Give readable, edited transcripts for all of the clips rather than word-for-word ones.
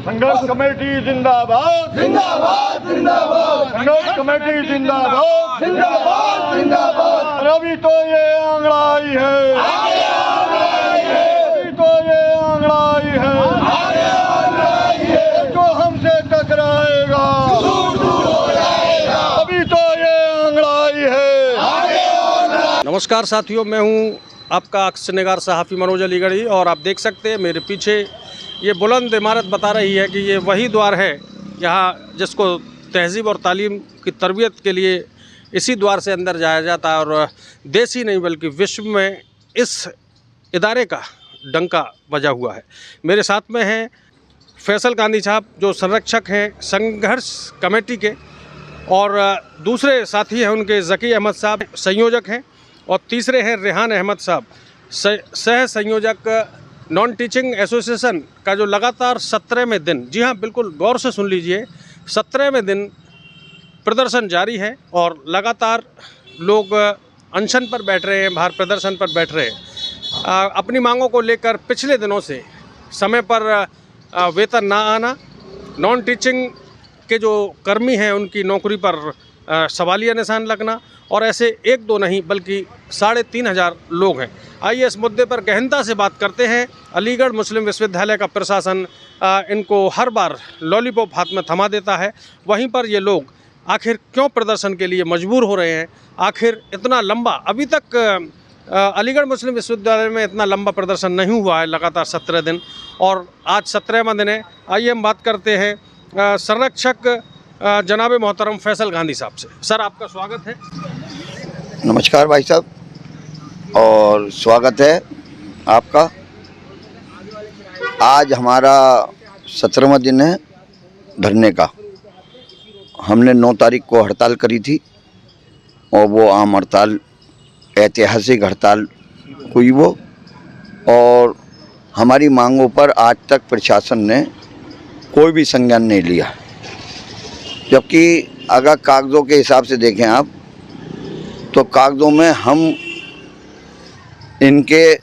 संघर्ष कमेटी जिंदाबाद जिंदाबाद जिंदाबाद संघर्ष कमेटी जिंदाबाद जिंदाबाद जिंदाबाद। अभी तो ये आंगड़ाई है, अभी तो ये आंगड़ाई है, जो हमसे टकराएगा अभी तो ये आंगड़ाई है। नमस्कार साथियों, मैं हूं आपका अक्सर सहाफ़ी मनोज अलीगढ़ी और आप देख सकते हैं मेरे पीछे ये बुलंद इमारत बता रही है कि ये वही द्वार है यहाँ जिसको तहज़ीब और तालीम की तरबियत के लिए इसी द्वार से अंदर जाया जाता है। और देश ही नहीं बल्कि विश्व में इस इदारे का डंका बजा हुआ है। मेरे साथ में हैं फैसल गांधी साहब जो संरक्षक हैं संघर्ष कमेटी के, और दूसरे साथी हैं उनके ज़की अहमद साहब संयोजक हैं, और तीसरे हैं रेहान अहमद साहब सह संयोजक नॉन टीचिंग एसोसिएशन का, जो लगातार 17वें दिन, जी हाँ बिल्कुल गौर से सुन लीजिए, 17वें दिन प्रदर्शन जारी है और लगातार लोग अनशन पर बैठ रहे हैं, बाहर प्रदर्शन पर बैठ रहे हैं। अपनी मांगों को लेकर पिछले दिनों से समय पर वेतन ना आना, नॉन टीचिंग के जो कर्मी हैं उनकी नौकरी पर सवालिया निशान लगना, और ऐसे एक दो नहीं बल्कि 3,500 लोग हैं। आइए इस मुद्दे पर गहनता से बात करते हैं। अलीगढ़ मुस्लिम विश्वविद्यालय का प्रशासन इनको हर बार लॉलीपॉप हाथ में थमा देता है, वहीं पर ये लोग आखिर क्यों प्रदर्शन के लिए मजबूर हो रहे हैं? आखिर इतना लंबा अभी तक अलीगढ़ मुस्लिम विश्वविद्यालय में इतना लंबा प्रदर्शन नहीं हुआ है, लगातार 17 दिन, और आज 17वां दिन है। आइए हम बात करते हैं संरक्षक जनाब मोहतरम फैसल गांधी साहब से। सर, आपका स्वागत है। नमस्कार भाई साहब, और स्वागत है आपका। आज हमारा 17वां दिन है धरने का। हमने 9 तारीख को हड़ताल करी थी और वो आम हड़ताल, ऐतिहासिक हड़ताल हुई वो, और हमारी मांगों पर आज तक प्रशासन ने कोई भी संज्ञान नहीं लिया। जबकि अगर कागज़ों के हिसाब से देखें आप, तो कागज़ों में हम इनके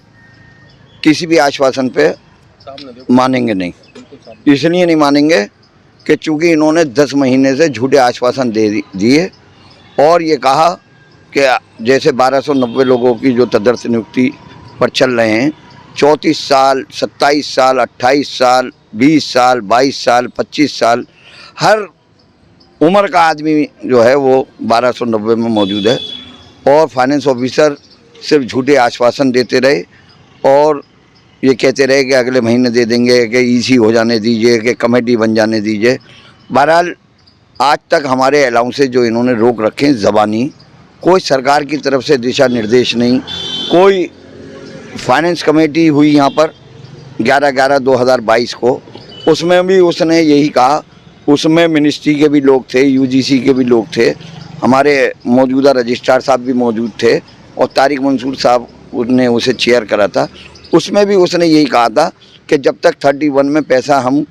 किसी भी आश्वासन पे मानेंगे नहीं। इसलिए नहीं मानेंगे कि चूँकि इन्होंने 10 महीने से झूठे आश्वासन दे दिए और ये कहा कि जैसे 1290 लोगों की जो तदर्थ नियुक्ति पर चल रहे हैं, 34 साल, 27 साल, 28 साल, 20 साल, 22 साल, 25 साल, हर उम्र का आदमी जो है वो 1290 में मौजूद है। और फाइनेंस ऑफिसर सिर्फ झूठे आश्वासन देते रहे और ये कहते रहे कि अगले महीने दे देंगे, कि ईसी हो जाने दीजिए, कि कमेटी बन जाने दीजिए। बहरहाल आज तक हमारे अलाउंसेस जो इन्होंने रोक रखे हैं ज़बानी, कोई सरकार की तरफ से दिशा निर्देश नहीं। कोई फाइनेंस कमेटी हुई यहाँ पर 11/11/2022 को, उसमें भी उसने यही कहा, उसमें मिनिस्ट्री के भी लोग थे, यूजीसी के भी लोग थे, हमारे मौजूदा रजिस्ट्रार साहब भी मौजूद थे, और तारिक मंसूर साहब ने उसे चेयर करा था। उसमें भी उसने यही कहा था कि जब तक 31 में पैसा हम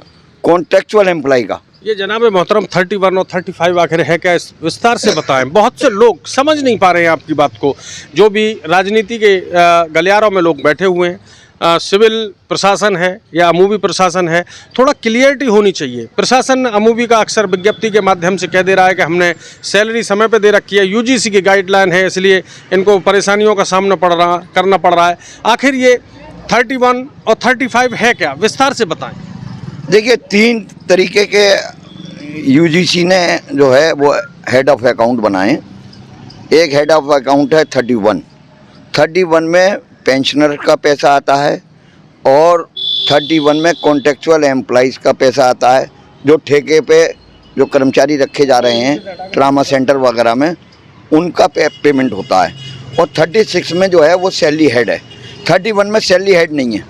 कॉन्ट्रेक्चुअल एम्प्लॉय का, ये जनाब मोहतरम 31 और 35 आखिर है क्या, इस विस्तार से बताएं। बहुत से लोग समझ नहीं पा रहे हैं आपकी बात को, जो भी राजनीति के गलियारों में लोग बैठे हुए हैं, सिविल प्रशासन है या अमूवी प्रशासन है, थोड़ा क्लियरिटी होनी चाहिए। प्रशासन अमूवी का अक्सर विज्ञप्ति के माध्यम से कह दे रहा है कि हमने सैलरी समय पे दे रखी है, यूजीसी की गाइडलाइन है, इसलिए इनको परेशानियों का सामना करना पड़ रहा है। आखिर ये 31 और 35 है क्या, विस्तार से बताएं। देखिए 3 तरीके के यूजीसी ने जो है वो हेड ऑफ अकाउंट बनाए। एक हेड ऑफ अकाउंट है 31 में पेंशनर का पैसा आता है, और 31 में कॉन्ट्रेक्चुअल एम्प्लॉइज़ का पैसा आता है, जो ठेके पे जो कर्मचारी रखे जा रहे हैं ट्रामा सेंटर वगैरह में, उनका पेमेंट होता है। और 36 में जो है वो सैलरी हेड है। 31 में सैलरी हेड नहीं है,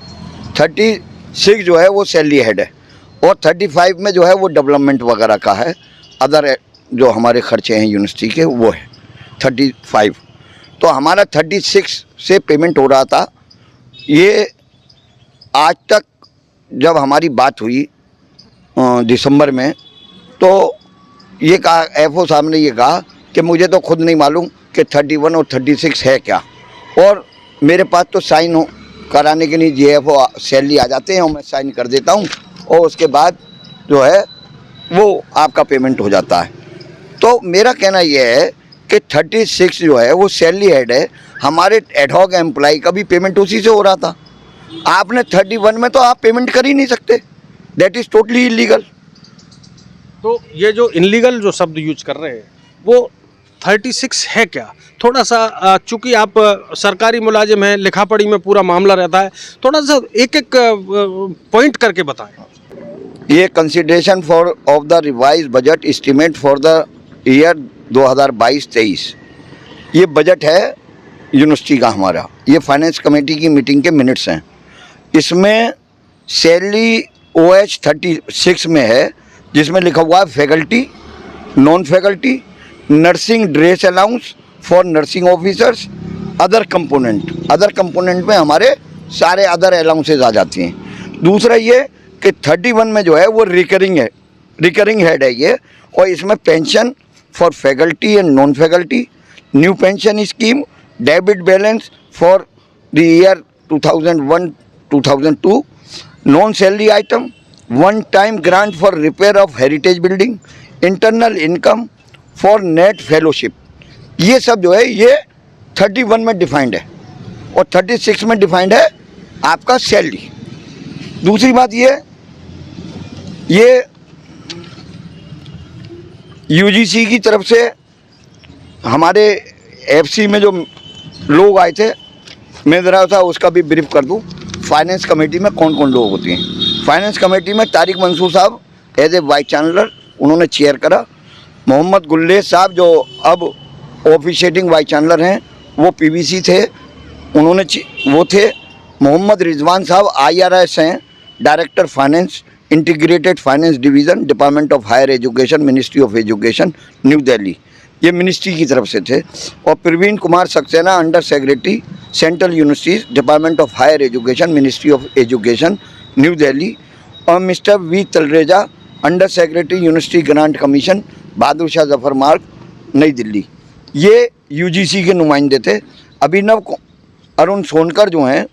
36 जो है वो सैलरी हेड है, और 35 में जो है वो डेवलपमेंट वगैरह का है, अदर जो हमारे खर्चे हैं यूनिवर्सिटी के वो है 35। तो हमारा 36 से पेमेंट हो रहा था। ये आज तक जब हमारी बात हुई दिसंबर में, तो ये कहा, एफओ साहब ने ये कहा कि मुझे तो खुद नहीं मालूम कि 31 और 36 है क्या, और मेरे पास तो साइन हो कराने के लिए जीएफओ सैलरी आ जाते हैं और मैं साइन कर देता हूँ, और उसके बाद जो है वो आपका पेमेंट हो जाता है। तो मेरा कहना यह है कि 36 जो है वो सैलरी हेड है, हमारे एडहॉक एम्प्लॉय का भी पेमेंट उसी से हो रहा था। आपने 31 में तो आप पेमेंट कर ही नहीं सकते, दैट इज़ टोटली इलीगल। तो ये जो इनलीगल जो शब्द यूज कर रहे हैं वो 36 है क्या? थोड़ा सा चूंकि आप सरकारी मुलाजिम हैं, लिखा पढ़ी में पूरा मामला रहता है, थोड़ा सा एक एक पॉइंट करके बताएं। ये consideration for of the revise budget estimate for the year 2022-23, ये बजट है यूनिवर्सिटी का हमारा, ये फाइनेंस कमेटी की मीटिंग के मिनट्स हैं। इसमें सैलरी OH 36 में है, जिसमें लिखा हुआ है faculty, non faculty, nursing dress allowance for nursing officers, other component में हमारे सारे अदर अलाउंसेज आ जाती हैं। दूसरा ये कि 31 में जो है वो रिकरिंग हेड है ये, और इसमें pension for faculty and non faculty, new pension scheme, debit balance for the year 2001-2002, non salary item, one time grant for repair of heritage building, internal income for net fellowship, ये सब जो है ये 31 में डिफाइंड है और 36 में defined है आपका सैलरी। दूसरी बात ये UGC की तरफ से हमारे FC में जो लोग आए थे, मैं ज़रा सा उसका भी ब्रीफ कर दूं। फाइनेंस कमेटी में कौन कौन लोग होते हैं? फाइनेंस कमेटी में तारिक मंसूर साहब एज ए वाइस चांसलर उन्होंने चेयर करा, मोहम्मद गुल्लेश साहब जो अब ऑफिशिएटिंग वाइस चांसलर हैं वो PVC थे, उन्होंने वो थे। मोहम्मद रिजवान साहब IRS हैं, director finance, integrated finance division, department of higher education, ministry of education, New Delhi, ये मिनिस्ट्री की तरफ से थे। और Praveen Kumar Saxena under secretary, central universities, department of higher education, ministry of education, New Delhi. और mister V Talreja under secretary university grant commission, Bahadur Shah Zafar Marg, Nai Delhi, ये UGC के नुमाइंदे थे। अभिनव अरुण सोनकर जो हैं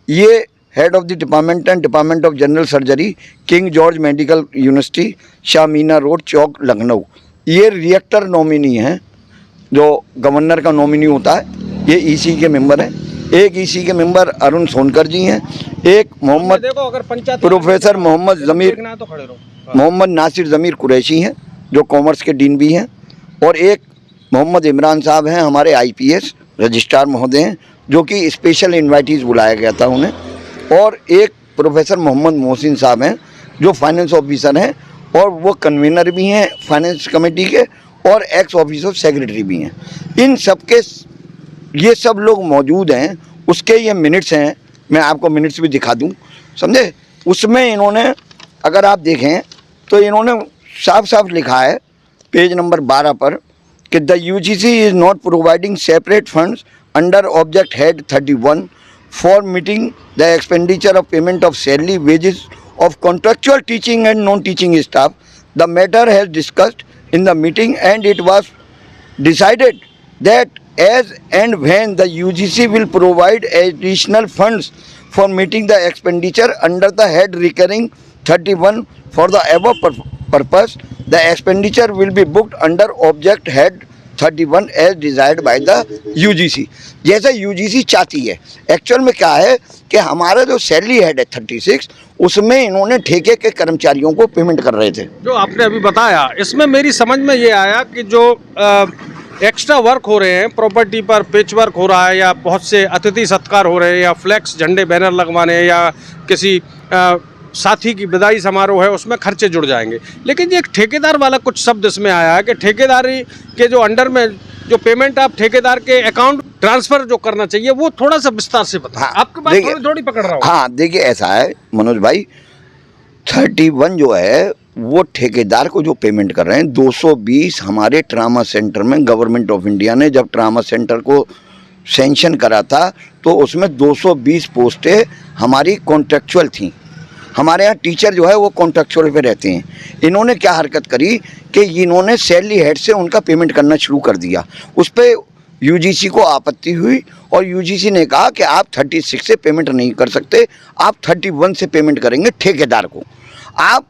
ये head of the department and department of general surgery, King George medical university, Shah Mina road, Chowk, Lucknow, ये reactor nominee हैं, जो गवर्नर का नॉमिनी होता है, ये EC के मेंबर हैं। एक EC के मेंबर अरुण सोनकर जी हैं, एक प्रोफेसर मोहम्मद नासिर ज़मीर कुरैशी हैं जो कॉमर्स के डीन भी हैं, और एक मोहम्मद इमरान साहब हैं हमारे IPS रजिस्ट्रार महोदय हैं, जो कि स्पेशल इन्वाइटीज़ बुलाया गया था उन्हें, और एक प्रोफेसर मोहम्मद मोहसिन साहब हैं जो फाइनेंस ऑफिसर हैं और वो कन्वीनर भी हैं फाइनेंस कमेटी के और एक्स ऑफिसर सेक्रेटरी भी हैं। इन सब के ये सब लोग मौजूद हैं, उसके ये मिनट्स हैं, मैं आपको मिनट्स भी दिखा दूं, समझे। उसमें इन्होंने अगर आप देखें तो इन्होंने साफ साफ लिखा है पेज नंबर 12 पर कि the UGC is not providing separate funds under object head 31 for meeting the expenditure of payment of salary, wages of contractual teaching and non-teaching staff. The matter has discussed in the meeting and it was decided that as and when the UGC will provide additional funds for meeting the expenditure under the head recurring 31 for the above purpose, the expenditure will be booked under object head 31 as desired by the UGC। जैसा UGC चाहती है। Actual में क्या है कि हमारा जो salary head है 36, उसमें इन्होंने ठेके के कर्मचारियों को पेमेंट कर रहे थे। जो आपने अभी बताया, इसमें मेरी समझ में ये आया कि जो एक्स्ट्रा वर्क हो रहे हैं, प्रॉपर्टी पर पेच वर्क हो रहा है, या बहुत से अतिथि सत्कार हो रहे हैं, या फ्लैक्स झंडे बैनर लगवाने, या किसी साथी की विदाई समारोह है, उसमें खर्चे जुड़ जाएंगे। लेकिन ये एक ठेकेदार वाला कुछ शब्द इसमें आया है कि ठेकेदारी के जो अंडर में जो पेमेंट आप ठेकेदार के अकाउंट ट्रांसफर जो करना चाहिए, वो थोड़ा सा विस्तार से बताएं। हाँ, आपकी बात थोड़ी पकड़ रहा हूँ। हाँ देखिए, ऐसा है मनोज भाई, 31 जो है वो ठेकेदार को जो पेमेंट कर रहे हैं 220 हमारे ट्रामा सेंटर में गवर्नमेंट ऑफ इंडिया ने जब ट्रामा सेंटर को सेंक्शन करा था तो उसमें 220 पोस्टें हमारी कॉन्ट्रेक्चुअल थी। हमारे यहाँ टीचर जो है वो कॉन्ट्रेक्चुअल पे रहते हैं। इन्होंने क्या हरकत करी कि इन्होंने सैलरी हेड से उनका पेमेंट करना शुरू कर दिया। उस पर UGC को आपत्ति हुई और UGC ने कहा कि आप 36 से पेमेंट नहीं कर सकते, आप 31 से पेमेंट करेंगे ठेकेदार को। आप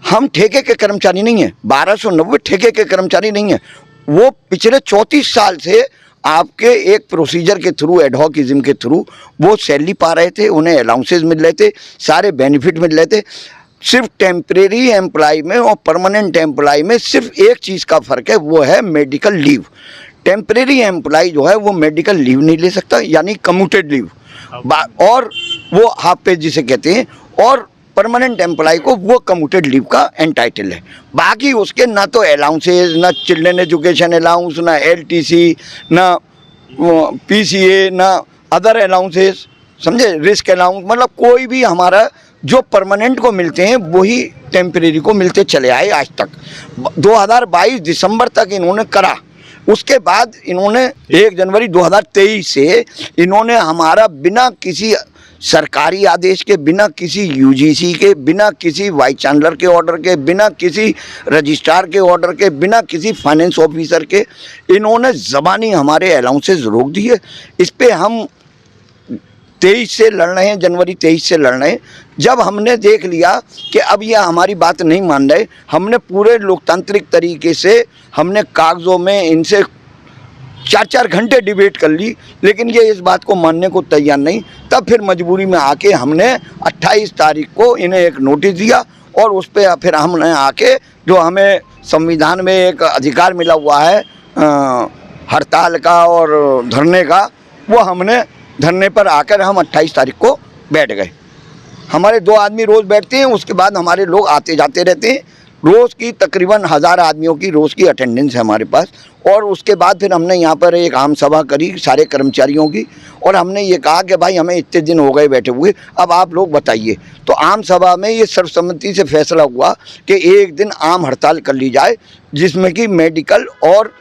हम ठेके के कर्मचारी नहीं हैं, 1290 ठेके के कर्मचारी नहीं हैं। वो पिछले 34 साल से आपके एक प्रोसीजर के थ्रू, एडहॉकिज्म के थ्रू वो सैलरी पा रहे थे, उन्हें अलाउंसेस मिल रहे थे, सारे बेनिफिट मिल रहे थे। सिर्फ टेम्परेरी एम्प्लॉय में और परमानेंट एम्प्लॉय में सिर्फ एक चीज़ का फ़र्क है, वो है मेडिकल लीव। टेम्परेरी एम्प्लॉय जो है वो मेडिकल लीव नहीं ले सकता, यानी कम्यूटेड लीव, और वो हाफ पे जिसे कहते हैं, और परमानेंट एम्प्लॉय को वो कम्यूटेड लीव का एंटाइटल है। बाकी उसके ना तो अलाउंसेज, ना चिल्ड्रन एजुकेशन अलाउंस, ना एलटीसी, ना पीसीए, ना अदर अलाउंसेस, समझे, रिस्क अलाउंस, मतलब कोई भी हमारा जो परमानेंट को मिलते हैं वही टेम्परेरी को मिलते चले आए आज तक। 2022 दिसंबर तक इन्होंने करा, उसके बाद इन्होंने 1 जनवरी 2023 से इन्होंने हमारा बिना किसी सरकारी आदेश के, बिना किसी यूजीसी के, बिना किसी वाइस चांसलर के ऑर्डर के, बिना किसी रजिस्ट्रार के ऑर्डर के, बिना किसी फाइनेंस ऑफिसर के, इन्होंने ज़बानी हमारे अलाउंसेस रोक दिए। इस पे हम 23 से लड़ रहे हैं, जनवरी 23 से लड़ रहे हैं। जब हमने देख लिया कि अब यह हमारी बात नहीं मान रहे, हमने पूरे लोकतांत्रिक तरीके से हमने कागज़ों में इनसे 4-4 घंटे डिबेट कर ली, लेकिन ये इस बात को मानने को तैयार नहीं। तब फिर मजबूरी में आके हमने 28 तारीख को इन्हें एक नोटिस दिया, और उस पर फिर हमने आके, जो हमें संविधान में एक अधिकार मिला हुआ है हड़ताल का और धरने का, वो हमने धरने पर आकर हम 28 तारीख को बैठ गए। हमारे 2 आदमी रोज़ बैठते हैं, उसके बाद हमारे लोग आते जाते रहते हैं। रोज़ की तकरीबन 1000 आदमियों की रोज़ की अटेंडेंस है हमारे पास। और उसके बाद फिर हमने यहाँ पर एक आम सभा करी सारे कर्मचारियों की, और हमने ये कहा कि भाई हमें इतने दिन हो गए बैठे हुए, अब आप लोग बताइए। तो आम सभा में ये सर्वसम्मति से फैसला हुआ कि एक दिन आम हड़ताल कर ली जाए, जिसमें कि मेडिकल और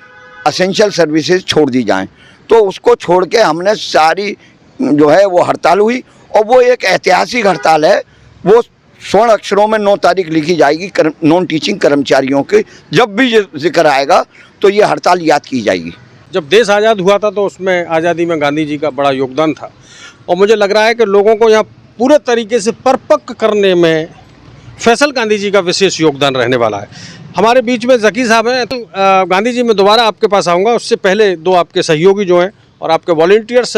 असेंशियल सर्विसेज छोड़ दी जाएँ। तो उसको छोड़ के हमने सारी जो है वो हड़ताल हुई, और वो एक ऐतिहासिक हड़ताल है। वो स्वर्ण अक्षरों में 9 तारीख लिखी जाएगी नॉन टीचिंग कर्मचारियों के, जब भी ये जिक्र आएगा तो ये हड़ताल याद की जाएगी। जब देश आज़ाद हुआ था तो उसमें आज़ादी में गांधी जी का बड़ा योगदान था, और मुझे लग रहा है कि लोगों को यहाँ पूरे तरीके से परिपक्व करने में फैसल गांधी जी का विशेष योगदान रहने वाला है। हमारे बीच में ज़की साहब हैं, तो गांधी जी मैं दोबारा आपके पास आऊँगा, उससे पहले 2 आपके सहयोगी जो हैं और आपके वॉलंटियर्स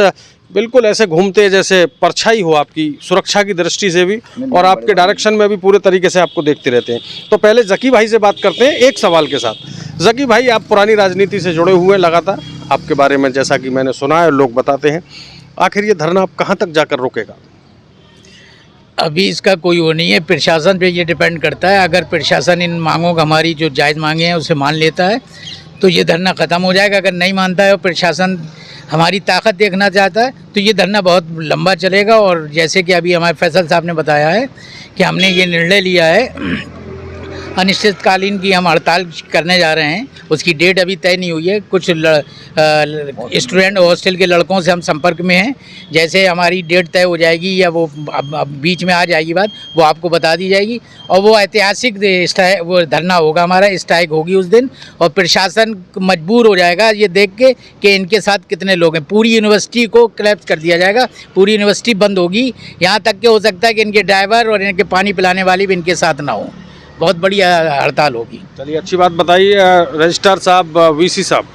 बिल्कुल ऐसे घूमते जैसे परछाई हो आपकी सुरक्षा की दृष्टि से भी, और आपके डायरेक्शन में भी पूरे तरीके से आपको देखते रहते हैं। तो पहले ज़की भाई से बात करते हैं एक सवाल के साथ। ज़की भाई, आप पुरानी राजनीति से जुड़े हुए हैं लगातार, आपके बारे में जैसा कि मैंने सुना है लोग बताते हैं, आखिर ये धरना आप कहाँ तक जाकर रोकेगा? अभी इसका कोई वो नहीं है, प्रशासन पे ये डिपेंड करता है। अगर प्रशासन इन मांगों का, हमारी जो जायज़ मांगे हैं उसे मान लेता है तो ये धरना ख़त्म हो जाएगा। अगर नहीं मानता है और प्रशासन हमारी ताकत देखना चाहता है तो ये धरना बहुत लंबा चलेगा। और जैसे कि अभी हमारे फैसल साहब ने बताया है कि हमने ये निर्णय लिया है अनिश्चितकालीन की हम हड़ताल करने जा रहे हैं, उसकी डेट अभी तय नहीं हुई है। कुछ स्टूडेंट हॉस्टल के लड़कों से हम संपर्क में हैं, जैसे हमारी डेट तय हो जाएगी या वो अब बीच में आ जाएगी बात, वो आपको बता दी जाएगी। और वो ऐतिहासिक वो धरना होगा, हमारा स्ट्राइक होगी उस दिन, और प्रशासन मजबूर हो जाएगा ये देख के कि इनके साथ कितने लोग हैं। पूरी यूनिवर्सिटी को क्लैप्स कर दिया जाएगा, पूरी यूनिवर्सिटी बंद होगी, यहाँ तक कि हो सकता है कि इनके ड्राइवर और इनके पानी पिलाने वाले भी इनके साथ ना हो। बहुत बड़ी हड़ताल होगी। चलिए, अच्छी बात बताइए रजिस्ट्रार साहब, वीसी साहब,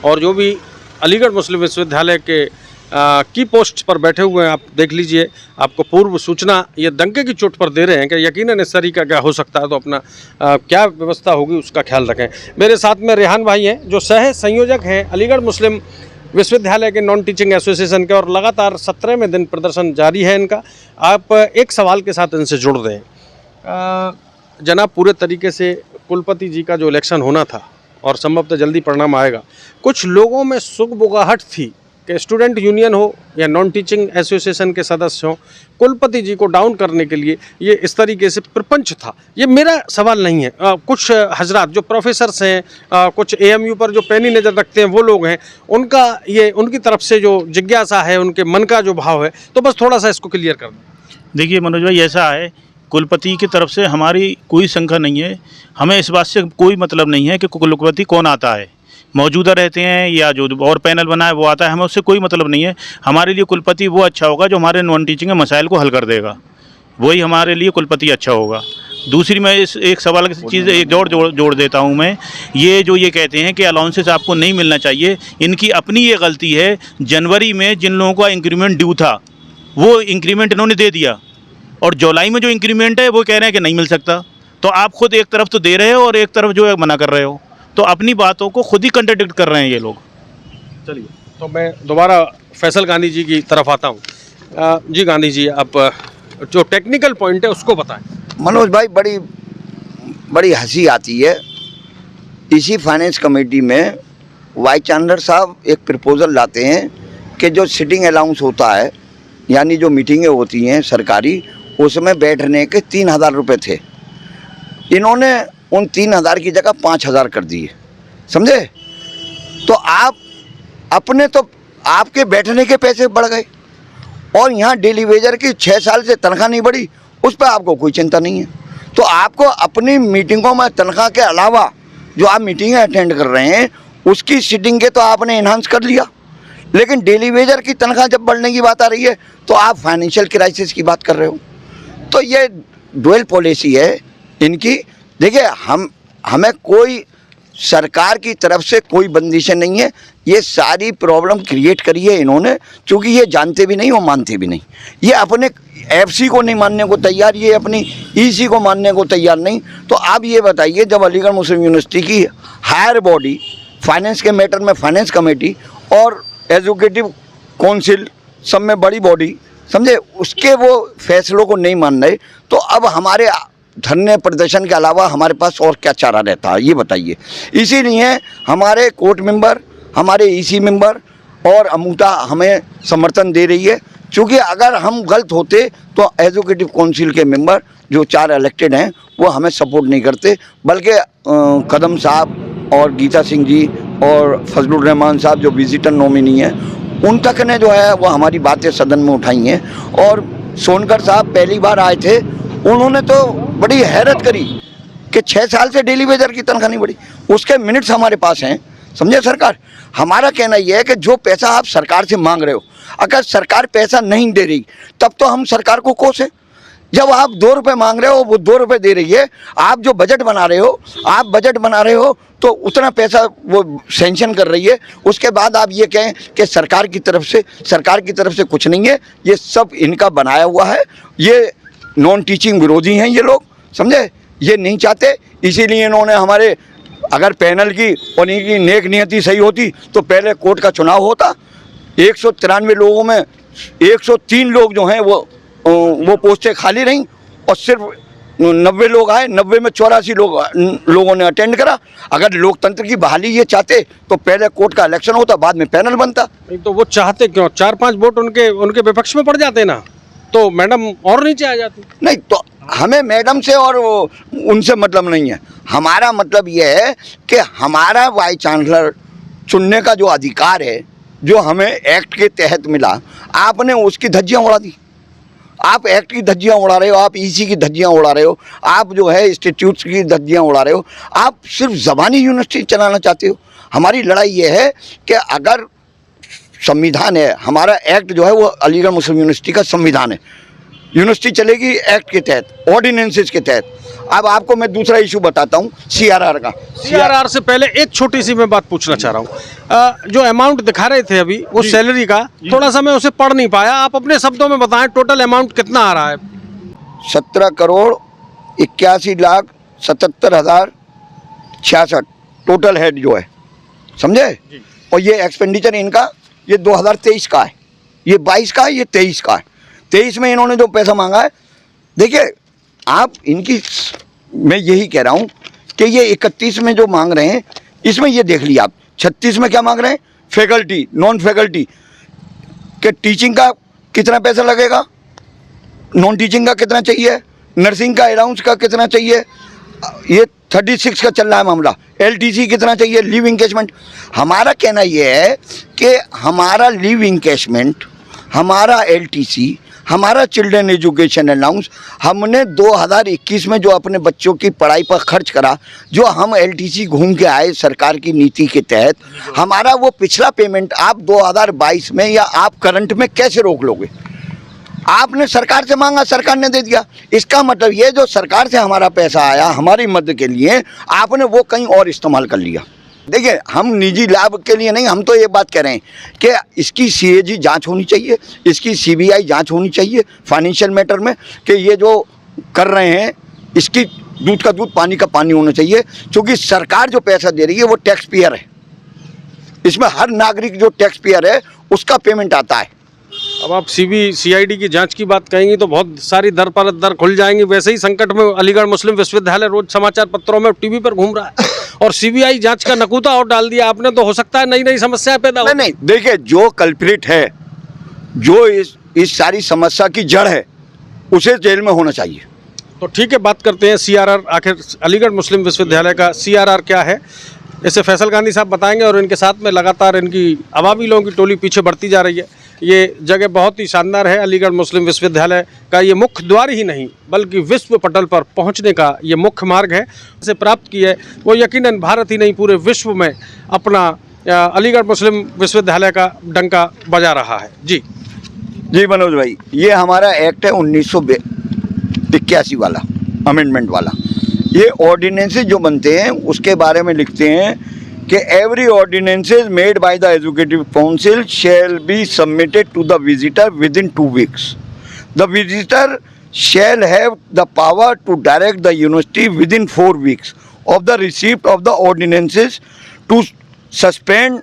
और जो भी अलीगढ़ मुस्लिम विश्वविद्यालय के की पोस्ट पर बैठे हुए हैं, आप देख लीजिए, आपको पूर्व सूचना ये डंके की चोट पर दे रहे हैं कि यकीनन इस तरीका क्या हो सकता है, तो अपना क्या व्यवस्था होगी उसका ख्याल रखें। मेरे साथ में रेहान भाई हैं जो सह संयोजक हैं अलीगढ़ मुस्लिम विश्वविद्यालय के नॉन टीचिंग एसोसिएशन के, और लगातार 17वें दिन प्रदर्शन जारी है इनका। आप एक सवाल के साथ इनसे जुड़ रहे हैं। जनाब, पूरे तरीके से कुलपति जी का जो इलेक्शन होना था और संभवतः जल्दी परिणाम आएगा, कुछ लोगों में सुगबुगाहट थी कि स्टूडेंट यूनियन हो या नॉन टीचिंग एसोसिएशन के सदस्य हों, कुलपति जी को डाउन करने के लिए ये इस तरीके से प्रपंच था। ये मेरा सवाल नहीं है, कुछ हजरात जो प्रोफेसर्स हैं, कुछ एएमयू पर जो पैनी नज़र रखते हैं वो लोग हैं, उनका ये उनकी तरफ से जो जिज्ञासा है, उनके मन का जो भाव है, तो बस थोड़ा सा इसको क्लियर कर दें। देखिए मनोज भाई, ऐसा है, कुलपति की तरफ से हमारी कोई शंका नहीं है। हमें इस बात से कोई मतलब नहीं है कि कुलपति कौन आता है, मौजूदा रहते हैं या जो और पैनल बना है वो आता है, हमें उससे कोई मतलब नहीं है। हमारे लिए कुलपति वो अच्छा होगा जो हमारे नॉन टीचिंग के मसाइल को हल कर देगा, वही हमारे लिए कुलपति अच्छा होगा। दूसरी मैं इस एक सवाल की चीज़ एक जोड़ देता हूँ मैं, ये जो ये कहते हैं कि अलाउंसेस आपको नहीं मिलना चाहिए, इनकी अपनी ये गलती है। जनवरी में जिन लोगों का इंक्रीमेंट ड्यू था वो इंक्रीमेंट इन्होंने दे दिया, और जुलाई में जो इंक्रीमेंट है वो कह रहे हैं कि नहीं मिल सकता। तो आप खुद एक तरफ तो दे रहे हो और एक तरफ जो है मना कर रहे हो, तो अपनी बातों को खुद ही कंट्राडिक्ट कर रहे हैं ये लोग। चलिए, तो मैं दोबारा फैसल गांधी जी की तरफ आता हूँ। जी गांधी जी, आप जो टेक्निकल पॉइंट है उसको बताएं। मनोज भाई, बड़ी हंसी आती है। इसी फाइनेंस कमेटी में वाइस चांसलर साहब एक प्रपोजल लाते हैं कि जो सिटिंग अलाउंस होता है, यानी जो मीटिंगें होती हैं सरकारी, उसमें बैठने के 3,000 रुपये थे। इन्होंने उन 3,000 की जगह 5,000 कर दिए, समझे। तो आप अपने तो आपके बैठने के पैसे बढ़ गए, और यहाँ डेली वेजर की 6 साल से तनख्वाह नहीं बढ़ी, उस पर आपको कोई चिंता नहीं है। तो आपको अपनी मीटिंगों में तनख्वाह के अलावा जो आप मीटिंगें अटेंड कर रहे हैं उसकी सिटिंग के तो आपने इन्हांस कर लिया, लेकिन डेली वेजर की तनख्वाह जब बढ़ने की बात आ रही है तो आप फाइनेंशियल क्राइसिस की बात कर रहे हो। तो ये डुअल पॉलिसी है इनकी। देखिए, हमें कोई सरकार की तरफ से कोई बंदिशें नहीं है। ये सारी प्रॉब्लम क्रिएट करी है इन्होंने, क्योंकि ये जानते भी नहीं और मानते भी नहीं। ये अपने एफसी को नहीं मानने को तैयार, ये अपनी ईसी को मानने को तैयार नहीं। तो आप ये बताइए, जब अलीगढ़ मुस्लिम यूनिवर्सिटी की हायर बॉडी फाइनेंस के मैटर में फाइनेंस कमेटी और एजुकेटिव काउंसिल सब में बड़ी बॉडी, समझे, उसके वो फैसलों को नहीं मान रहे, तो अब हमारे धरने प्रदर्शन के अलावा हमारे पास और क्या चारा रहता है, ये बताइए। इसीलिए हमारे कोर्ट मेंबर, हमारे ईसी मेंबर और अमूता हमें समर्थन दे रही है, क्योंकि अगर हम गलत होते तो एजुकेटिव काउंसिल के मेंबर जो 4 इलेक्टेड हैं वो हमें सपोर्ट नहीं करते, बल्कि कदम साहब और गीता सिंह जी और फजलुर रहमान साहब जो विजिटर नॉमिनी हैं, उन तक ने जो है वो हमारी बातें सदन में उठाई हैं। और सोनकर साहब पहली बार आए थे, उन्होंने तो बड़ी हैरत करी कि 6 साल से डेली वेजर की तनख्वाह नहीं बढ़ी। उसके मिनट्स हमारे पास हैं, समझे। सरकार, हमारा कहना यह है कि जो पैसा आप सरकार से मांग रहे हो, अगर सरकार पैसा नहीं दे रही तब तो हम सरकार को कोसें। जब आप 2 रुपये मांग रहे हो, वो 2 रुपये दे रही है। आप जो बजट बना रहे हो तो उतना पैसा वो सैंक्शन कर रही है, उसके बाद आप ये कहें कि सरकार की तरफ से कुछ नहीं है। ये सब इनका बनाया हुआ है। ये नॉन टीचिंग विरोधी हैं ये लोग, समझे। ये नहीं चाहते, इसीलिए इन्होंने हमारे, अगर पैनल की और इनकी नेक नियति सही होती तो पहले कोर्ट का चुनाव होता। 193 लोगों में 103 लोग जो हैं वो पोस्टें खाली रहीं, और सिर्फ 90 लोग आए। 90 में 84 लोगों ने अटेंड करा। अगर लोकतंत्र की बहाली ये चाहते तो पहले कोर्ट का इलेक्शन होता, बाद में पैनल बनता। तो वो चाहते क्यों? 4-5 वोट उनके विपक्ष में पड़ जाते ना, तो मैडम और नीचे आ जाती। नहीं, तो हमें मैडम से और उनसे मतलब नहीं है। हमारा मतलब ये है कि हमारा वाइस चांसलर चुनने का जो अधिकार है, जो हमें एक्ट के तहत मिला, आपने उसकी धज्जियाँ उड़ा दी। आप एक्ट की धज्जियाँ उड़ा रहे हो, आप ईसी की धज्जियाँ उड़ा रहे हो, आप जो है इंस्टीट्यूट्स की धज्जियाँ उड़ा रहे हो। आप सिर्फ ज़बानी यूनिवर्सिटी चलाना चाहते हो। हमारी लड़ाई ये है कि अगर संविधान है, हमारा एक्ट जो है वो अलीगढ़ मुस्लिम यूनिवर्सिटी का संविधान है। यूनिवर्सिटी चलेगी एक्ट के तहत, ऑर्डिनेंसेस के तहत। अब आपको मैं दूसरा इशू बताता हूँ, सीआरआर का। सीआरआर से पहले एक छोटी सी मैं बात पूछना चाह रहा हूँ। जो अमाउंट दिखा रहे थे अभी वो सैलरी का, थोड़ा सा मैं उसे पढ़ नहीं पाया, आप अपने शब्दों में बताएं टोटल अमाउंट कितना आ रहा है? 17,81,77,066 टोटल हेड जो है, समझे। और ये एक्सपेंडिचर इनका ये 2023 का है, ये 22 का है, ये 23 का है। 23 में इन्होंने जो पैसा मांगा है, देखिए आप इनकी, मैं यही कह रहा हूँ कि ये 31 में जो मांग रहे हैं, इसमें ये देख लिया आप। 36 में क्या मांग रहे हैं? फैकल्टी, नॉन फैकल्टी के टीचिंग का कितना पैसा लगेगा, नॉन टीचिंग का कितना चाहिए, नर्सिंग का अलाउंस का कितना चाहिए, ये 36 का चल रहा है मामला। एलटीसी कितना चाहिए, लीव इंकेशमेंट। हमारा कहना ये है कि हमारा लीव इंकेशमेंट, हमारा एलटीसी, हमारा चिल्ड्रन एजुकेशन अलाउंस, हमने 2021 में जो अपने बच्चों की पढ़ाई पर खर्च करा, जो हम एलटीसी घूम के आए सरकार की नीति के तहत, हमारा वो पिछला पेमेंट आप 2022 में या आप करंट में कैसे रोक लोगे? आपने सरकार से मांगा, सरकार ने दे दिया। इसका मतलब ये जो सरकार से हमारा पैसा आया हमारी मदद के लिए, आपने वो कहीं और इस्तेमाल कर लिया। देखिए, हम निजी लाभ के लिए नहीं, हम तो ये बात कह रहे हैं कि इसकी सीएजी जांच होनी चाहिए, इसकी सीबीआई जांच होनी चाहिए फाइनेंशियल मैटर में, कि ये जो कर रहे हैं इसकी दूध का दूध पानी का पानी होना चाहिए। क्योंकि सरकार जो पैसा दे रही है वो टैक्स पेयर है, इसमें हर नागरिक जो टैक्स पेयर है उसका पेमेंट आता है। अब आप सीआईडी की जांच की बात कहेंगी तो बहुत सारी दर खुल जाएंगी। वैसे ही संकट में अलीगढ़ मुस्लिम विश्वविद्यालय रोज समाचार पत्रों में टीवी पर घूम रहा है और सीबीआई जांच का नकूता और डाल दिया आपने, तो हो सकता है नई नई समस्याएं पैदा हो। नहीं, देखिए, जो कल्प्रिट है, जो इस सारी समस्या की जड़ है, उसे जेल में होना चाहिए। तो ठीक है, बात करते हैं सीआरआर। आखिर अलीगढ़ मुस्लिम विश्वविद्यालय का सीआरआर क्या है, इसे फैसल गांधी साहब बताएंगे। और इनके साथ में लगातार इनकी अवाबिलों की टोली पीछे बढ़ती जा रही है। ये जगह बहुत ही शानदार है। अलीगढ़ मुस्लिम विश्वविद्यालय का ये मुख्य द्वार ही नहीं बल्कि विश्व पटल पर पहुंचने का ये मुख्य मार्ग है। इसे प्राप्त की है वो यकीनन भारत ही नहीं पूरे विश्व में अपना अलीगढ़ मुस्लिम विश्वविद्यालय का डंका बजा रहा है। जी मनोज भाई, ये हमारा एक्ट है 1981 वाला, अमेंडमेंट वाला। ये ऑर्डिनेंसेस जो बनते हैं उसके बारे में लिखते हैं कि every ordinances made by the educative council shall be submitted to the visitor within 2 weeks। The visitor shall have the power to direct the university within 4 weeks of the receipt of the ordinances to suspend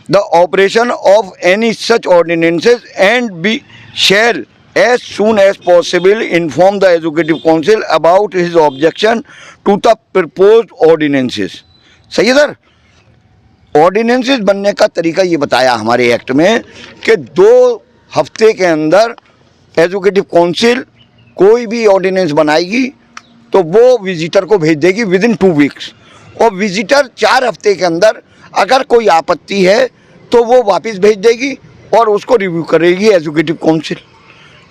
the operation of any such ordinances and be shall as soon as possible inform the executive council about his objection to the proposed ordinances। सही है sir. Ordinances बनने का तरीका ये बताया हमारे act में कि 2 हफ्ते के अंदर एजुकेटिव काउंसिल कोई भी ऑर्डिनेंस बनाएगी तो वो विजिटर को भेज देगी विद इन 2 weeks, और विजिटर 4 हफ्ते के अंदर अगर कोई आपत्ति है तो वो वापस भेज देगी और उसको रिव्यू करेगी एजुकेटिव काउंसिल।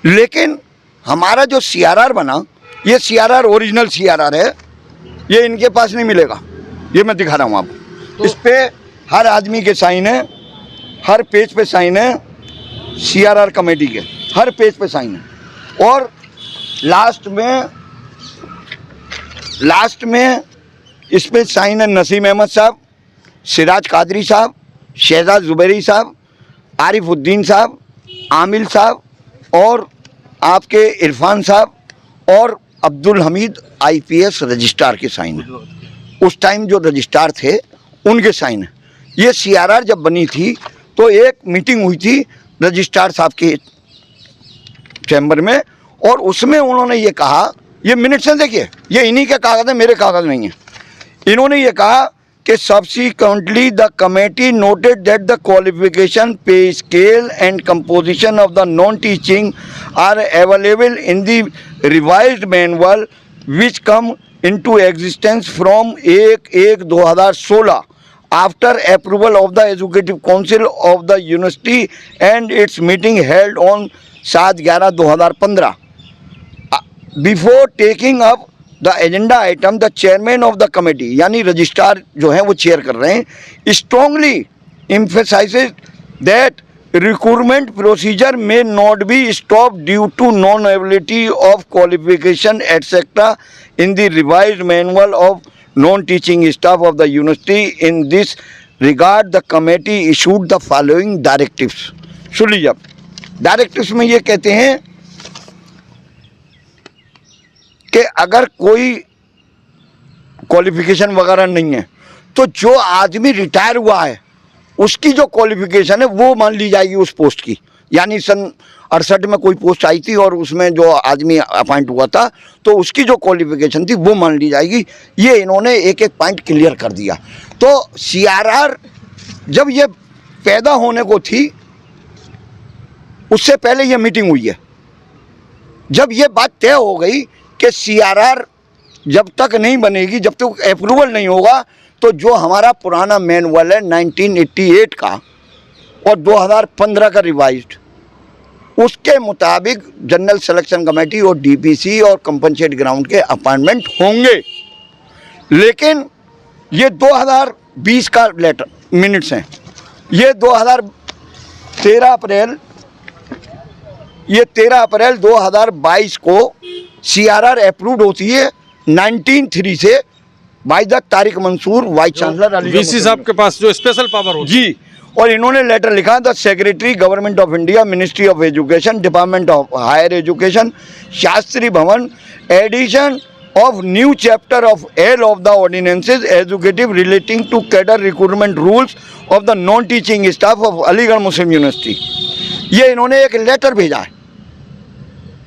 लेकिन हमारा जो सीआरआर बना, ये सीआरआर ओरिजिनल सीआरआर है, ये इनके पास नहीं मिलेगा। ये मैं दिखा रहा हूँ आपको। इस पे हर आदमी के साइन है, हर पेज पे साइन है, सीआरआर कमेटी के हर पेज पे साइन है। और लास्ट में इस पे साइन है नसीम अहमद साहब, सिराज कादरी साहब, शहजाद जुबैरी साहब, आरिफुद्दीन साहब, आमिल साहब और आपके इरफान साहब और अब्दुल हमीद IPS रजिस्ट्रार के साइन है। उस टाइम जो रजिस्ट्रार थे उनके साइन है। ये सीआरआर जब बनी थी तो एक मीटिंग हुई थी रजिस्ट्रार साहब के चैम्बर में, और उसमें उन्होंने ये कहा, ये मिनट्स हैं, देखिए, ये इन्हीं के कागज़ है, मेरे कागज़ नहीं है। इन्होंने ये कहा कि subsequently the committee noted that the qualification, pay scale and composition of the non-teaching are available in the revised manual which come into existence from 1/1/2016 after approval of the Executive Council of the University and its meeting held on 7/11/2015. Before taking up the agenda item the chairman of the committee, यानी registrar जो है वो chair कर रहे हैं, strongly emphasises that recruitment procedure में not be stop due to non ability of qualification etcetera in the revised manual of non teaching staff of the university. In this regard the committee issued the following directives. सुन लीजिए, अब directives में ये कहते हैं कि अगर कोई क्वालिफिकेशन वगैरह नहीं है तो जो आदमी रिटायर हुआ है उसकी जो क्वालिफिकेशन है वो मान ली जाएगी उस पोस्ट की। यानी सन 68 में कोई पोस्ट आई थी और उसमें जो आदमी अपॉइंट हुआ था तो उसकी जो क्वालिफिकेशन थी वो मान ली जाएगी। ये इन्होंने एक एक पॉइंट क्लियर कर दिया। तो सीआरआर जब ये पैदा होने को थी उससे पहले ये मीटिंग हुई है। जब ये बात तय हो गई कि सीआरआर जब तक नहीं बनेगी, जब तक अप्रूवल नहीं होगा, तो जो हमारा पुराना मैनुअल है 1988 का और 2015 का रिवाइज्ड, उसके मुताबिक जनरल सिलेक्शन कमेटी और डीपीसी और कंपनसेट ग्राउंड के अपॉइंटमेंट होंगे। लेकिन ये 2020 का लेटर मिनट्स हैं, ये 2013 अप्रैल ये 13 अप्रैल 2022 को CRR अप्रूव्ड होती है 1903 से by the Tariq Mansoor vice chancellor VC साहब के पास जो स्पेशल पावर होती जी। और इन्होंने लेटर लिखा the secretary government of India ministry of education department of higher education Shastri Bhawan edition of new chapter of L of the ordinances executive relating to cadre recruitment rules of the non-teaching staff of Aligarh Muslim university. ये इन्होंने एक letter भेजा है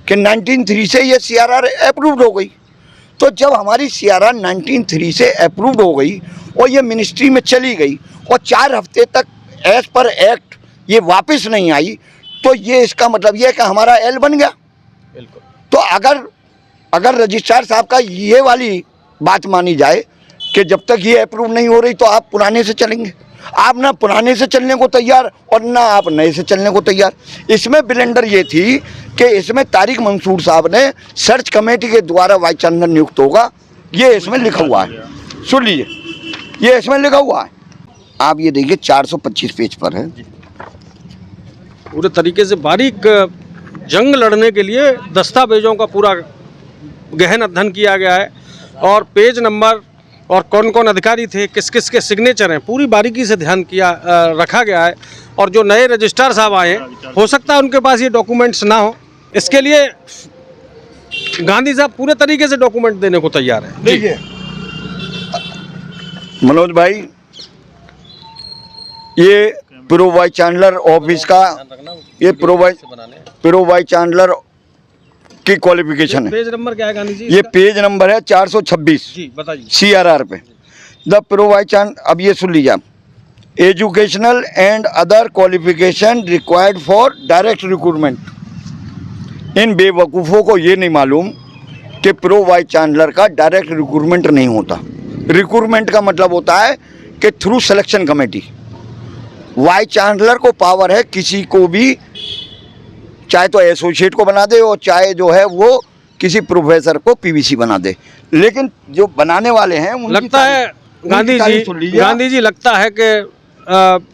कि 1903 से ये CRR approved हो गई। तो जब हमारी CRR 1903 से अप्रूव्ड हो गई और ये मिनिस्ट्री में चली गई और 4 हफ्ते तक एज पर एक्ट ये वापस नहीं आई, तो ये इसका मतलब ये है कि हमारा L बन गया। बिल्कुल। तो अगर रजिस्ट्रार साहब का ये वाली बात मानी जाए कि जब तक ये अप्रूव नहीं हो रही तो आप पुराने से चलेंगे, आप ना पुराने से चलने को तैयार और ना आप नए से चलने को तैयार। इसमें ब्लेंडर ये थी कि इसमें तारिक मंसूर साहब ने सर्च कमेटी के द्वारा वाइस चांसलर नियुक्त होगा, ये इसमें लिखा हुआ है। सुन लीजिए, ये इसमें लिखा हुआ है, आप ये देखिए 425 पेज पर है। पूरे तरीके से बारीक जंग लड़ने के लिए दस्तावेजों का पूरा गहन अध्ययन किया गया है और पेज नंबर और कौन कौन अधिकारी थे, किस किस के सिग्नेचर हैं, पूरी बारीकी से ध्यान रखा गया है। और जो नए रजिस्ट्रार साहब आए हैं, हो सकता है उनके पास ये डॉक्यूमेंट्स ना हो, इसके लिए गांधी साहब पूरे तरीके से डॉक्यूमेंट देने को तैयार है। देखिए मनोज भाई, ये प्रो वाइस चांसलर ऑफिस का ये प्रो वाइस चांसलर की क्वालिफिकेशन है। पेज नंबर क्या है गांधी जी? ये पेज नंबर है 426 जी, बताइए। CRR पे द प्रो वाइस चांसलर। अब ये सुन लीजिए आप, educational and other qualification required for direct recruitment. इन बेवकूफ़ों को ये नहीं मालूम कि प्रो वाइस चांसलर का डायरेक्ट रिक्रूटमेंट नहीं होता। रिक्रूटमेंट का मतलब होता है कि through selection committee. Vice chancellor को पावर है किसी को भी, चाहे तो एसोसिएट को बना दे और चाहे जो है वो किसी प्रोफेसर को PVC बना दे। लेकिन जो बनाने वाले हैं लगता है गांधी जी लगता है कि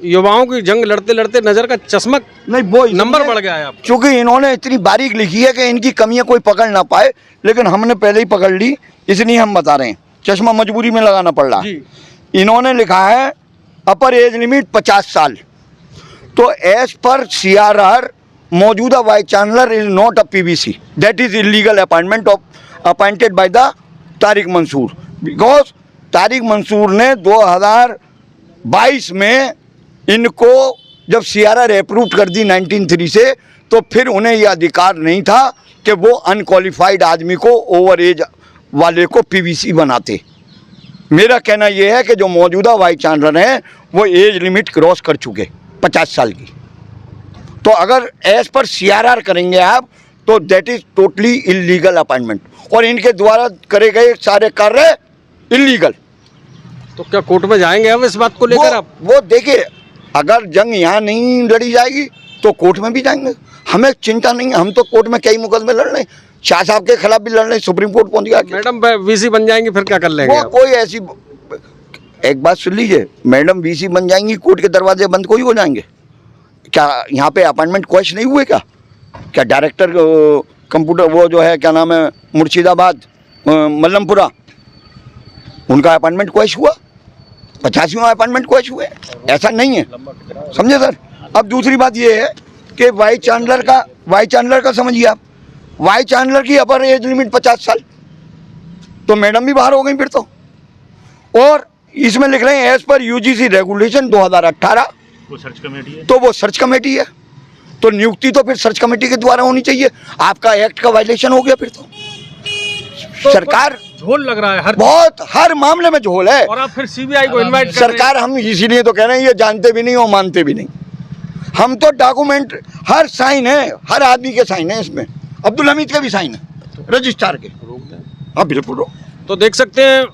युवाओं की जंग लड़ते लड़ते नजर का चश्मा नहीं, वो नंबर बढ़ गया है आप। क्योंकि इन्होंने इतनी बारीक लिखी है कि इनकी कमियां कोई पकड़ ना पाए, लेकिन हमने पहले ही पकड़ ली, इसलिए हम बता रहे हैं। चश्मा मजबूरी में लगाना पड़ रहा है। इन्होंने लिखा है अपर एज लिमिट 50 साल। तो एज पर CRR मौजूदा vice chancellor is not a PVC, that is illegal appointment of appointed by the Tariq Mansoor, because Tariq Mansoor ने 2022 में इनको जब CRR अप्रूव कर दी 1903 से, तो फिर उन्हें यह अधिकार नहीं था कि वो अनक्वालिफाइड आदमी को ओवर एज वाले को PVC बनाते। मेरा कहना यह है कि जो मौजूदा वाइस चांसलर हैं वो एज लिमिट क्रॉस कर चुके 50 साल की। तो अगर एज पर CRR करेंगे आप तो that is totally illegal appointment, और इनके द्वारा करे गए सारे कार्य इलीगल। तो क्या कोर्ट में जाएंगे हम इस बात को लेकर? आप वो देखिए, अगर जंग यहाँ नहीं लड़ी जाएगी तो कोर्ट में भी जाएंगे, हमें चिंता नहीं है। हम तो कोर्ट में कई मुकदमे लड़ रहे हैं, शाह साहब के खिलाफ भी लड़ रहे हैं, सुप्रीम कोर्ट पहुंच गया। मैडम VC बन जाएंगी फिर क्या कर लेंगे? वो कोई ऐसी, एक बात सुन लीजिए, मैडम VC बन जाएंगी, कोर्ट के दरवाजे बंद कोई हो जाएंगे क्या? यहाँ पे अपॉइंटमेंट क्वेश्चन नहीं हुए क्या डायरेक्टर कंप्यूटर वो जो है क्या नाम है मुर्शिदाबाद मल्लमपुरा, उनका अपॉइंटमेट क्वेश्चन हुआ? 85वां अपॉइंटमेंट क्वेश्चन हुए? ऐसा नहीं है, समझे सर। अब दूसरी बात ये है कि वाइस चांसलर का समझिए आप, वाइस चांसलर की अपर एज लिमिट 50 साल, तो मैडम भी बाहर हो गई फिर तो। और इसमें लिख रहे हैं एज पर UGC रेगुलेशन 2018, वो सर्च कमेटी है, तो वो सर्च कमेटी है, तो नियुक्ति तो फिर सर्च कमेटी के द्वारा होनी चाहिए। आपका एक्ट का वायलेशन हो गया फिर तो सरकार झोल लग रहा है हर मामले में झोल है। और आप फिर CBI को इनवाइट सरकार, हम इसीलिए तो कह रहे हैं ये जानते भी नहीं और मानते भी नहीं। हम तो डॉक्यूमेंट हर साइन है, हर आदमी के साइन है, इसमें अब्दुल हमीद के भी साइन है, रजिस्ट्रार के। हाँ बिल्कुल। तो देख सकते हैं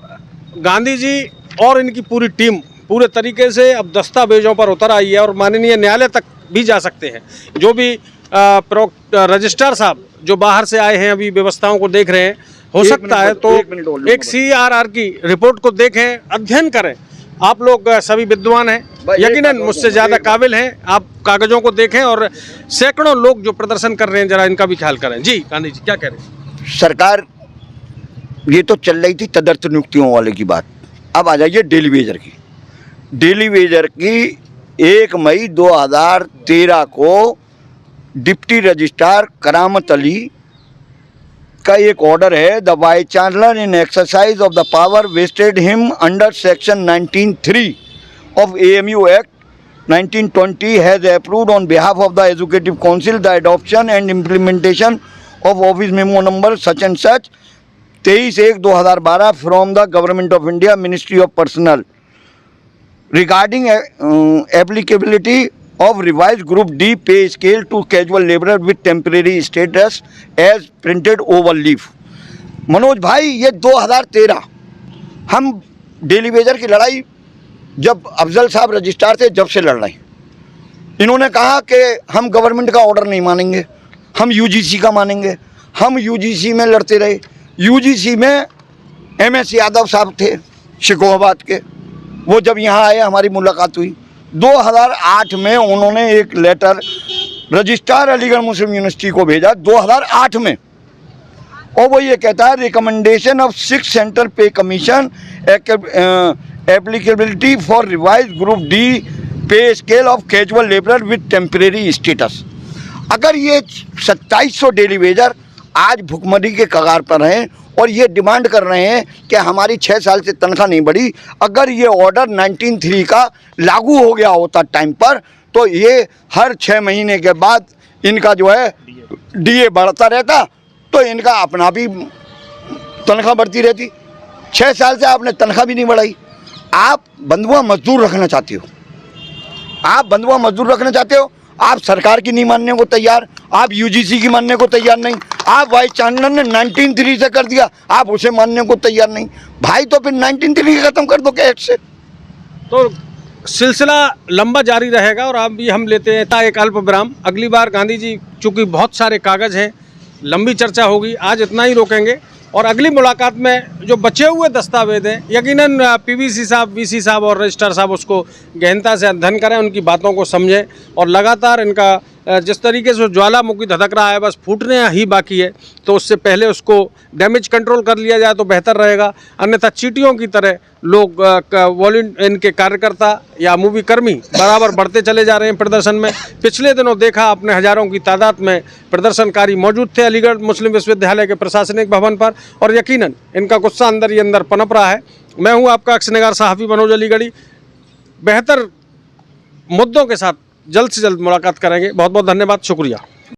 गांधी जी और इनकी पूरी टीम पूरे तरीके से अब दस्तावेजों पर उतर आई है और माननीय न्यायालय तक भी जा सकते हैं। जो भी रजिस्ट्रार साहब जो बाहर से आए हैं अभी व्यवस्थाओं को देख रहे हैं, हो सकता है तो एक CRR की रिपोर्ट को देखें, अध्ययन करें आप लोग सभी विद्वान हैं, भाई, यकीनन एक मुझसे ज़्यादा काबिल हैं। आप कागजों को देखें और सैकड़ों लोग जो प्रदर्शन कर रहे हैं, जरा इनका भी ख्याल करें। जी गांधी जी क्या कह रहे हैं? सरकार, ये तो चल रही थी तदर्थ नियुक्तियों वाले की बात, अब आ जाइए डेली वेजर की। डेली वेजर की 1 मई 2013 को डिप्टी रजिस्ट्रार करामत अली का एक ऑर्डर है, the vice chancellor in exercise of the power vested him under section 19(3) of AMU act 1920 has approved on behalf of the educative council the adoption and implementation of office memo number such and such 23/1/2012 from the government of India ministry of personnel regarding applicability of revised group D pay scale to casual laborer with temporary status as printed over leaf। Manoj भाई, ये 2013 हम daily Vaser की लड़ाई जब अफजल साहब registrar थे जब से लड़ रहे हैं। इन्होंने कहा कि हम गवर्नमेंट का ऑर्डर नहीं मानेंगे, हम UGC का मानेंगे। हम UGC में लड़ते रहे। UGC में MS यादव साहब थे शिकोहाबाद के, वो जब यहाँ आए हमारी मुलाकात हुई। 2008 में उन्होंने एक लेटर रजिस्ट्रार अलीगढ़ मुस्लिम यूनिवर्सिटी को भेजा 2008 में, और वो ये कहता है रिकमेंडेशन ऑफ 6 सेंट्रल पे commission applicability for revise group D पे scale of casual labourer with temporary status. अगर ये 2700 डेली वेजर आज भुखमरी के कगार पर हैं और ये डिमांड कर रहे हैं कि हमारी 6 साल से तनख्वाह नहीं बढ़ी, अगर ये ऑर्डर 19(3) का लागू हो गया होता टाइम पर, तो ये हर 6 महीने के बाद इनका जो है DA बढ़ता रहता, तो इनका अपना भी तनख्वाह बढ़ती रहती। 6 साल से आपने तनख्वाह भी नहीं बढ़ाई। आप बंधुआ मजदूर रखना चाहते हो, आप बंधुआ मजदूर रखना चाहते हो, आप सरकार की नहीं मानने को तैयार, आप UGC की मानने को तैयार नहीं, आप वाइस चांसलर ने 19(3) से कर दिया, आप उसे मानने को तैयार नहीं। भाई तो फिर 19(3) खत्म कर दो एक्ट से। तो सिलसिला लंबा जारी रहेगा और अब हम लेते हैं एक अल्प विराम। अगली बार गांधी जी, चूँकि बहुत सारे कागज़ हैं, लंबी चर्चा होगी, आज इतना ही रोकेंगे और अगली मुलाकात में जो बचे हुए दस्तावेज हैं यकीनन PVC साहब, VC साहब और रजिस्ट्रार साहब उसको गहनता से अध्ययन करें, उनकी बातों को समझें और लगातार इनका जिस तरीके से ज्वालामुखी धधक रहा है, बस फूटने ही बाकी है, तो उससे पहले उसको डैमेज कंट्रोल कर लिया जाए तो बेहतर रहेगा। अन्यथा चींटियों की तरह लोग इनके कार्यकर्ता या मूवी कर्मी बराबर बढ़ते चले जा रहे हैं प्रदर्शन में। पिछले दिनों देखा अपने हज़ारों की तादाद में प्रदर्शनकारी मौजूद थे अलीगढ़ मुस्लिम विश्वविद्यालय के प्रशासनिक भवन पर, और यकीनन इनका गुस्सा अंदर ही अंदर पनप रहा है। मैं हूँ आपका अक्सनिगार सहाफ़ी मनोज अलीगढ़ी। बेहतर मुद्दों के साथ जल्द से जल्द मुलाकात करेंगे। बहुत बहुत धन्यवाद, शुक्रिया।